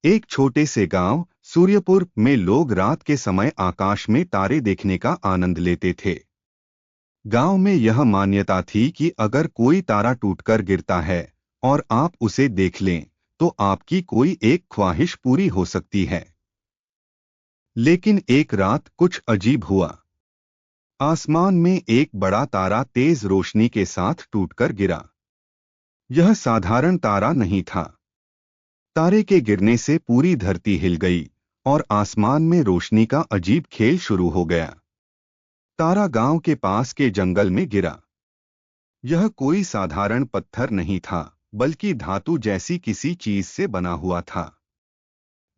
एक छोटे से गांव सूर्यपुर में लोग रात के समय आकाश में तारे देखने का आनंद लेते थे। गांव में यह मान्यता थी कि अगर कोई तारा टूटकर गिरता है और आप उसे देख लें तो आपकी कोई एक ख्वाहिश पूरी हो सकती है। लेकिन एक रात कुछ अजीब हुआ। आसमान में एक बड़ा तारा तेज रोशनी के साथ टूटकर गिरा। यह साधारण तारा नहीं था। तारे के गिरने से पूरी धरती हिल गई और आसमान में रोशनी का अजीब खेल शुरू हो गया। तारा गांव के पास के जंगल में गिरा। यह कोई साधारण पत्थर नहीं था, बल्कि धातु जैसी किसी चीज से बना हुआ था।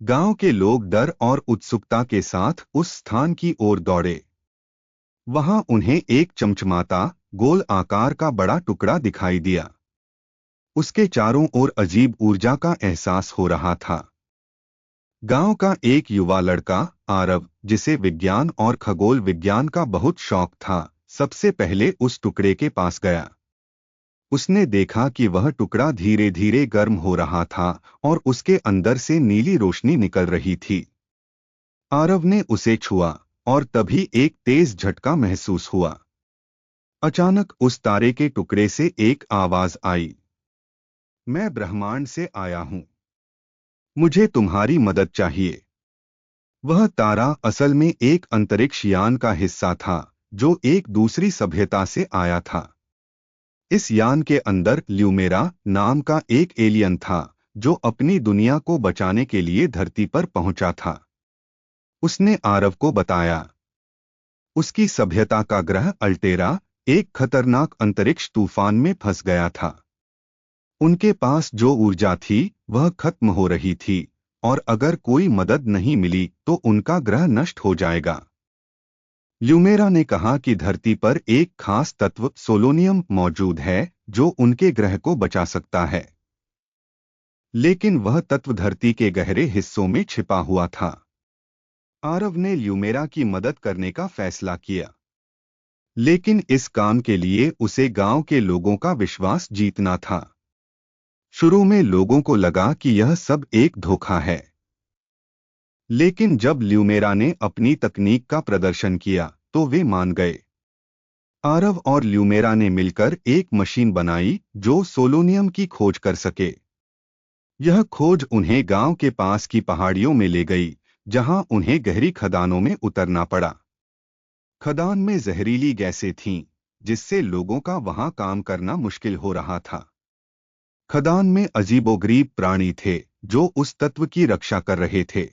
गांव के लोग डर और उत्सुकता के साथ उस स्थान की ओर दौड़े। वहां उन्हें एक चमचमाता, गोल आकार का बड़ा टुकड़ा दिखाई दिया। उसके चारों ओर अजीब ऊर्जा का एहसास हो रहा था। गांव का एक युवा लड़का, आरव, जिसे विज्ञान और खगोल विज्ञान का बहुत शौक था, सबसे पहले उस टुकड़े के पास गया। उसने देखा कि वह टुकड़ा धीरे धीरे गर्म हो रहा था और उसके अंदर से नीली रोशनी निकल रही थी। आरव ने उसे छुआ और तभी एक तेज झटका महसूस हुआ। अचानक उस तारे के टुकड़े से एक आवाज आई, मैं ब्रह्मांड से आया हूं, मुझे तुम्हारी मदद चाहिए। वह तारा असल में एक अंतरिक्ष यान का हिस्सा था जो एक दूसरी सभ्यता से आया था। इस यान के अंदर ल्यूमेरा नाम का एक एलियन था जो अपनी दुनिया को बचाने के लिए धरती पर पहुंचा था। उसने आरव को बताया, उसकी सभ्यता का ग्रह अल्टेरा एक खतरनाक अंतरिक्ष तूफान में फंस गया था। उनके पास जो ऊर्जा थी वह खत्म हो रही थी और अगर कोई मदद नहीं मिली तो उनका ग्रह नष्ट हो जाएगा। ल्यूमेरा ने कहा कि धरती पर एक खास तत्व सोलोनियम मौजूद है जो उनके ग्रह को बचा सकता है। लेकिन वह तत्व धरती के गहरे हिस्सों में छिपा हुआ था। आरव ने ल्यूमेरा की मदद करने का फैसला किया, लेकिन इस काम के लिए उसे गांव के लोगों का विश्वास जीतना था। शुरू में लोगों को लगा कि यह सब एक धोखा है, लेकिन जब ल्यूमेरा ने अपनी तकनीक का प्रदर्शन किया तो वे मान गए। आरव और ल्यूमेरा ने मिलकर एक मशीन बनाई जो सोलोनियम की खोज कर सके। यह खोज उन्हें गांव के पास की पहाड़ियों में ले गई, जहां उन्हें गहरी खदानों में उतरना पड़ा। खदान में जहरीली गैसें थीं, जिससे लोगों का वहां काम करना मुश्किल हो रहा था। खदान में अजीबोगरीब प्राणी थे जो उस तत्व की रक्षा कर रहे थे।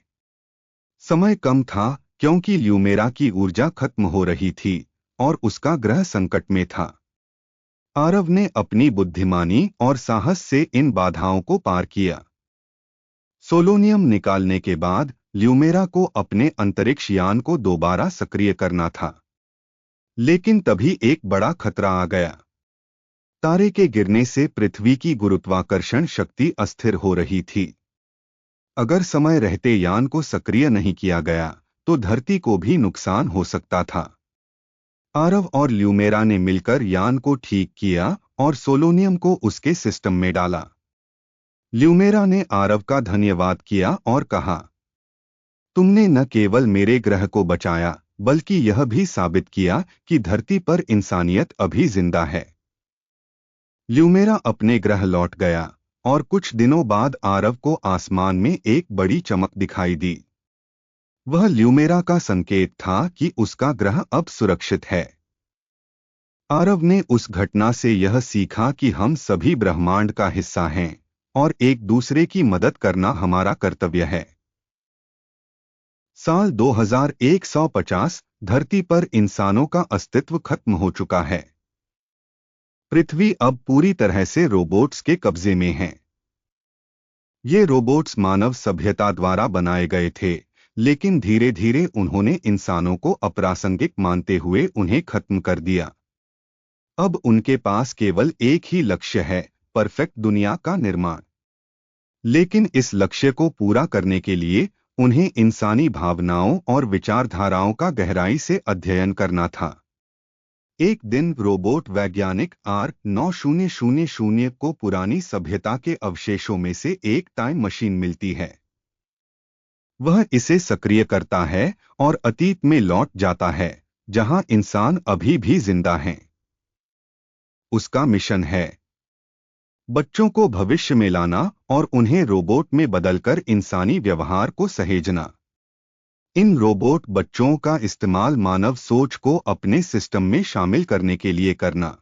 समय कम था क्योंकि ल्यूमेरा की ऊर्जा खत्म हो रही थी और उसका ग्रह संकट में था। आरव ने अपनी बुद्धिमानी और साहस से इन बाधाओं को पार किया। सोलोनियम निकालने के बाद ल्यूमेरा को अपने अंतरिक्ष यान को दोबारा सक्रिय करना था। लेकिन तभी एक बड़ा खतरा आ गया। तारे के गिरने से पृथ्वी की गुरुत्वाकर्षण शक्ति अस्थिर हो रही थी। अगर समय रहते यान को सक्रिय नहीं किया गया तो धरती को भी नुकसान हो सकता था। आरव और ल्यूमेरा ने मिलकर यान को ठीक किया और सोलोनियम को उसके सिस्टम में डाला। ल्यूमेरा ने आरव का धन्यवाद किया और कहा, तुमने न केवल मेरे ग्रह को बचाया बल्कि यह भी साबित किया कि धरती पर इंसानियत अभी जिंदा है। ल्यूमेरा अपने ग्रह लौट गया और कुछ दिनों बाद आरव को आसमान में एक बड़ी चमक दिखाई दी। वह ल्यूमेरा का संकेत था कि उसका ग्रह अब सुरक्षित है। आरव ने उस घटना से यह सीखा कि हम सभी ब्रह्मांड का हिस्सा हैं और एक दूसरे की मदद करना हमारा कर्तव्य है। साल 2150, धरती पर इंसानों का अस्तित्व खत्म हो चुका है। पृथ्वी अब पूरी तरह से रोबोट्स के कब्जे में है। ये रोबोट्स मानव सभ्यता द्वारा बनाए गए थे, लेकिन धीरे धीरे उन्होंने इंसानों को अप्रासंगिक मानते हुए उन्हें खत्म कर दिया। अब उनके पास केवल एक ही लक्ष्य है, परफेक्ट दुनिया का निर्माण। लेकिन इस लक्ष्य को पूरा करने के लिए उन्हें इंसानी भावनाओं और विचारधाराओं का गहराई से अध्ययन करना था। एक दिन रोबोट वैज्ञानिक R9000 को पुरानी सभ्यता के अवशेषों में से एक टाइम मशीन मिलती है। वह इसे सक्रिय करता है और अतीत में लौट जाता है, जहां इंसान अभी भी जिंदा हैं। उसका मिशन है बच्चों को भविष्य में लाना और उन्हें रोबोट में बदलकर इंसानी व्यवहार को सहेजना। इन रोबोट बच्चों का इस्तेमाल मानव सोच को अपने सिस्टम में शामिल करने के लिए करना।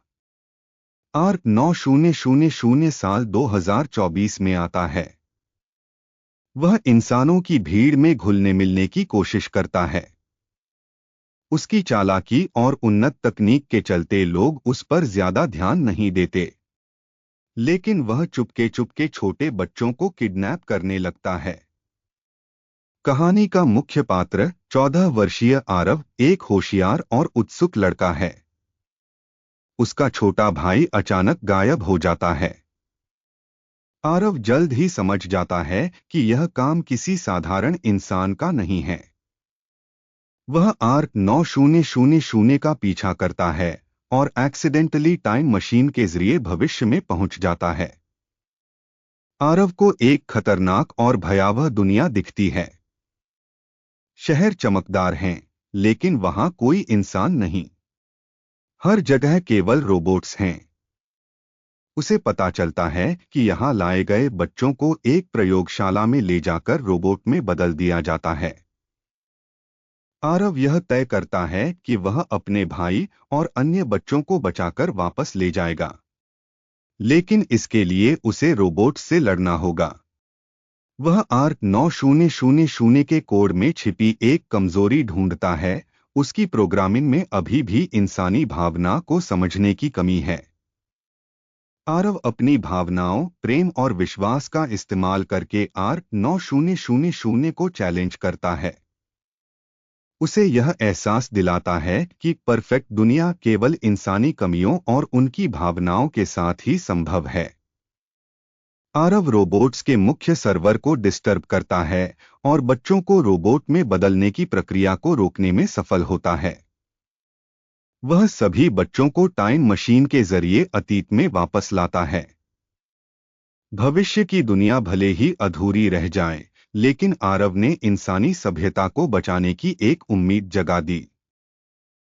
आर्क 9000 साल 2024 में आता है। वह इंसानों की भीड़ में घुलने मिलने की कोशिश करता है। उसकी चालाकी और उन्नत तकनीक के चलते लोग उस पर ज्यादा ध्यान नहीं देते, लेकिन वह चुपके चुपके छोटे बच्चों को किडनैप करने लगता है। कहानी का मुख्य पात्र 14 वर्षीय आरव एक होशियार और उत्सुक लड़का है। उसका छोटा भाई अचानक गायब हो जाता है। आरव जल्द ही समझ जाता है कि यह काम किसी साधारण इंसान का नहीं है। वह आर्क 9000 का पीछा करता है और एक्सीडेंटली टाइम मशीन के जरिए भविष्य में पहुंच जाता है। आरव को एक खतरनाक और भयावह दुनिया दिखती है। शहर चमकदार हैं, लेकिन वहां कोई इंसान नहीं। हर जगह केवल रोबोट्स हैं। उसे पता चलता है कि यहाँ लाए गए बच्चों को एक प्रयोगशाला में ले जाकर रोबोट में बदल दिया जाता है। आरव यह तय करता है कि वह अपने भाई और अन्य बच्चों को बचाकर वापस ले जाएगा, लेकिन इसके लिए उसे रोबोट से लड़ना होगा। वह आर्क 9000 के कोड में छिपी एक कमजोरी ढूंढता है। उसकी प्रोग्रामिंग में अभी भी इंसानी भावना को समझने की कमी है। आरव अपनी भावनाओं, प्रेम और विश्वास का इस्तेमाल करके आर्क 9000 को चैलेंज करता है। उसे यह एहसास दिलाता है कि परफेक्ट दुनिया केवल इंसानी कमियों और उनकी भावनाओं के साथ ही संभव है। आरव रोबोट्स के मुख्य सर्वर को डिस्टर्ब करता है और बच्चों को रोबोट में बदलने की प्रक्रिया को रोकने में सफल होता है। वह सभी बच्चों को टाइम मशीन के जरिए अतीत में वापस लाता है। भविष्य की दुनिया भले ही अधूरी रह जाए, लेकिन आरव ने इंसानी सभ्यता को बचाने की एक उम्मीद जगा दी।